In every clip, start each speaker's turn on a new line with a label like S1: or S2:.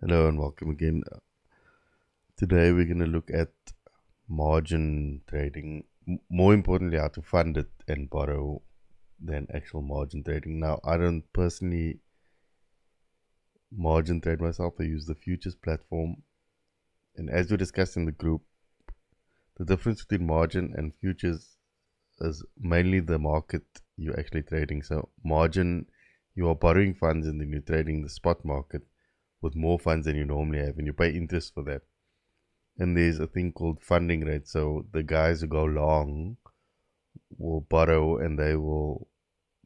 S1: Hello and welcome again. Today we're going to look at margin trading. More importantly, how to fund it and borrow than actual margin trading. Now, I don't personally margin trade myself. I use the futures platform. And as we discussed in the group, the difference between margin and futures is mainly the market you're actually trading. So, margin, you are borrowing funds and then you're trading the spot market with more funds than you normally have, and you pay interest for that. And there's a thing called funding rate. So the guys who go long will borrow and they will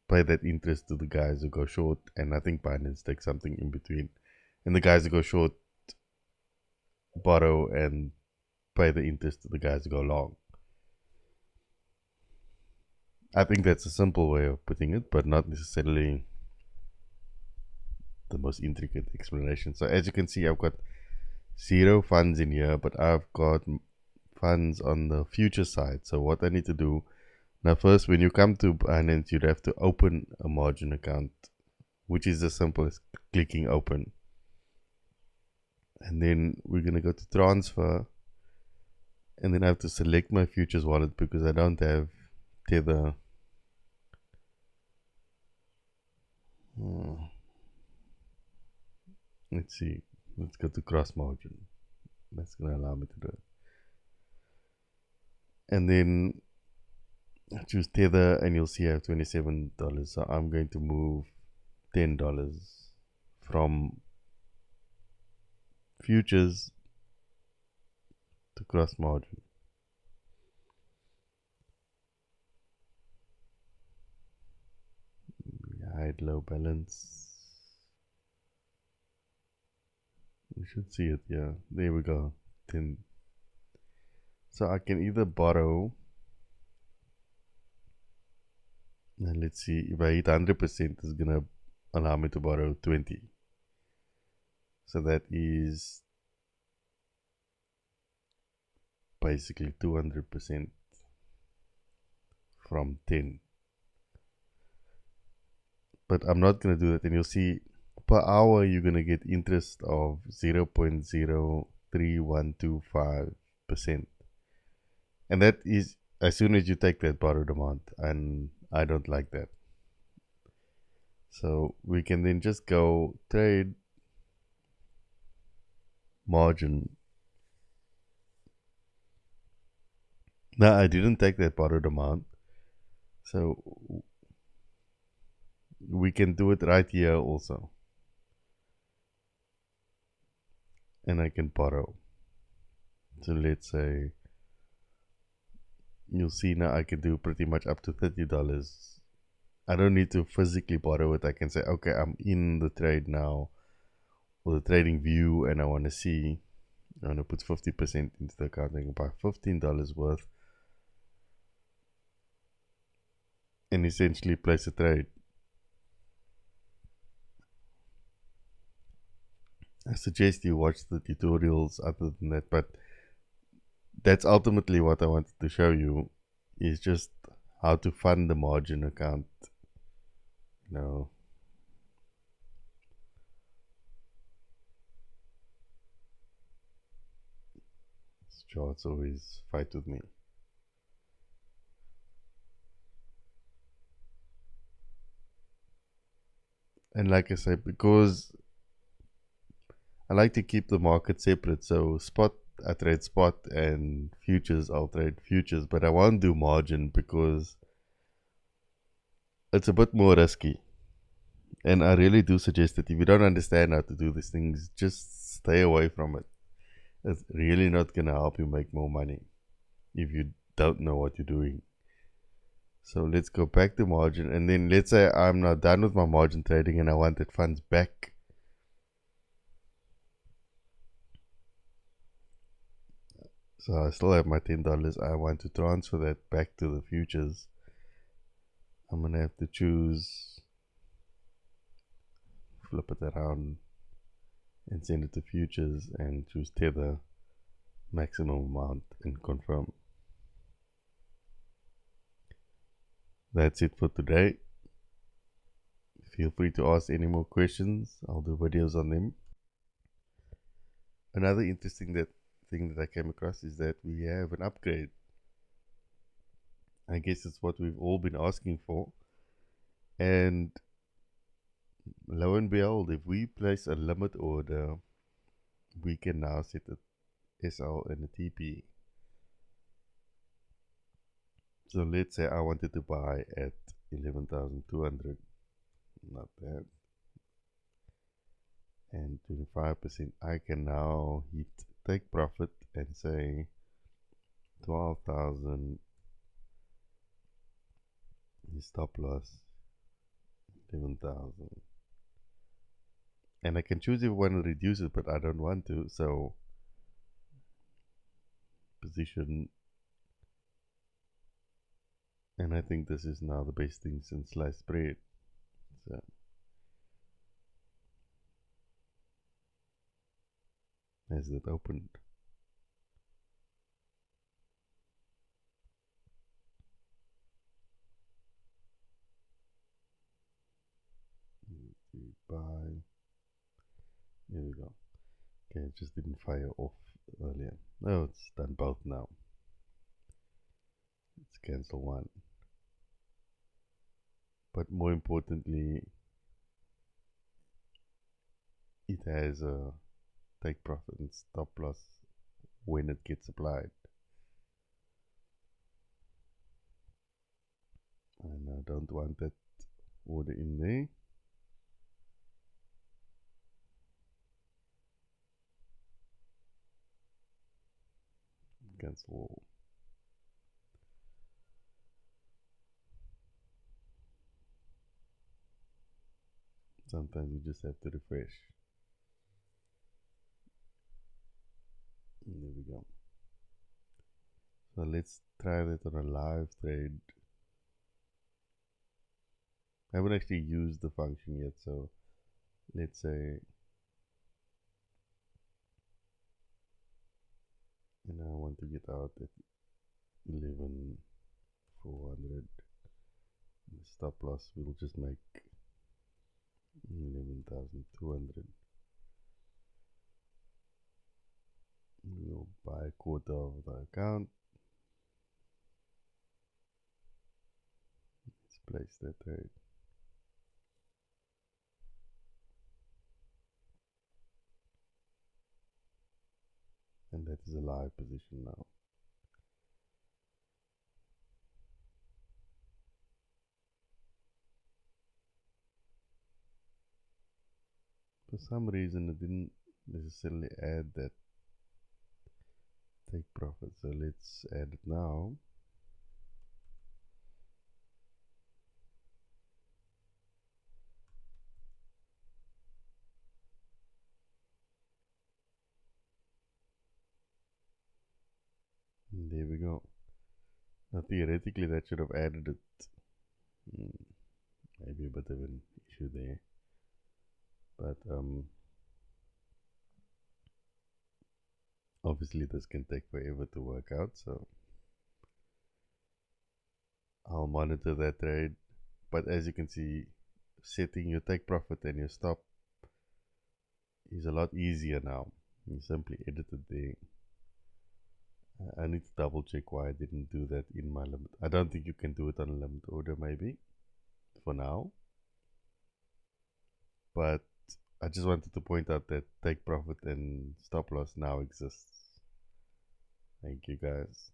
S1: pay that interest to the guys who go short. And I think Binance takes something in between. And the guys who go short borrow and pay the interest to the guys who go long. I think that's a simple way of putting it, but not necessarily the most intricate explanation. So as you can see, I've got zero funds in here, but I've got funds on the future side. So what I need to do now, first, when you come to Binance, you'd have to open a margin account, which is as simple as clicking open. And then we're going to go to transfer. And then I have to select my futures wallet because I don't have Tether. Let's see. Let's go to cross margin. That's going to allow me to do it. And then I choose Tether, and you'll see I have $27. So I'm going to move $10 from futures to cross margin. Hide low balance. We should see it, yeah. There we go. Then, so I can either borrow, and let's see, if I hit 100%, it's gonna allow me to borrow 20. So that is basically 200% from 10. But I'm not gonna do that, and you'll see per hour you're gonna get interest of 0.03125%. And that is as soon as you take that borrowed amount, and I don't like that. So we can then just go trade margin. Now I didn't take that borrowed amount, so we can do it right here also. And I can borrow. So let's say, you'll see now I can do pretty much up to $30. I don't need to physically borrow it. I can say, okay, I'm in the trade now, or the trading view, and I want to see, I want to put 50% into the account. I can buy $15 worth and essentially place a trade. I suggest you watch the tutorials other than that, but that's ultimately what I wanted to show you, is just how to fund the margin account. You know, this charts always fight with me. And like I said, because I like to keep the market separate, so spot, I trade spot, and futures, I'll trade futures, but I won't do margin because it's a bit more risky. And I really do suggest that if you don't understand how to do these things, just stay away from it. It's really not going to help you make more money if you don't know what you're doing. So let's go back to margin, and then let's say I'm now done with my margin trading and I wanted funds back. So I still have my $10. I want to transfer that back to the futures. I'm gonna have to choose, flip it around and send it to futures and choose Tether maximum amount and confirm. That's it for today. Feel free to ask any more questions. I'll do videos on them. Another interesting thing that I came across is that we have an upgrade. I guess it's what we've all been asking for. And lo and behold, if we place a limit order, we can now set a SL and a TP. So let's say I wanted to buy at 11,200, not that, and 25%. I can now hit take profit and say 12,000 is stop loss 11,000. And I can choose if I want to reduce it, but I don't want to. So position, and I think this is now the best thing since sliced bread. So has it opened? Buy. Here we go. Okay, it just didn't fire off earlier. No, it's done both now. Let's cancel one. But more importantly, it has a take profit and stop loss when it gets applied. And I don't want that order in there. Cancel. Sometimes you just have to refresh. And there we go. So let's try that on a live trade. I haven't actually used the function yet, so let's say, and I want to get out at 11,400. The stop loss will just make 11,200. We'll buy a quarter of the account. Let's place that trade. And that is a live position now. For some reason it didn't necessarily add that take profit, so let's add it now. And there we go. Now theoretically that should have added it. Maybe a bit of an issue there, but obviously this can take forever to work out, so I'll monitor that trade. But as you can see, setting your take profit and your stop is a lot easier now. You simply edit it there. I need to double check why I didn't do that in my limit. I don't think you can do it on a limit order, maybe for now, but I just wanted to point out that take profit and stop loss now exists. Thank you guys.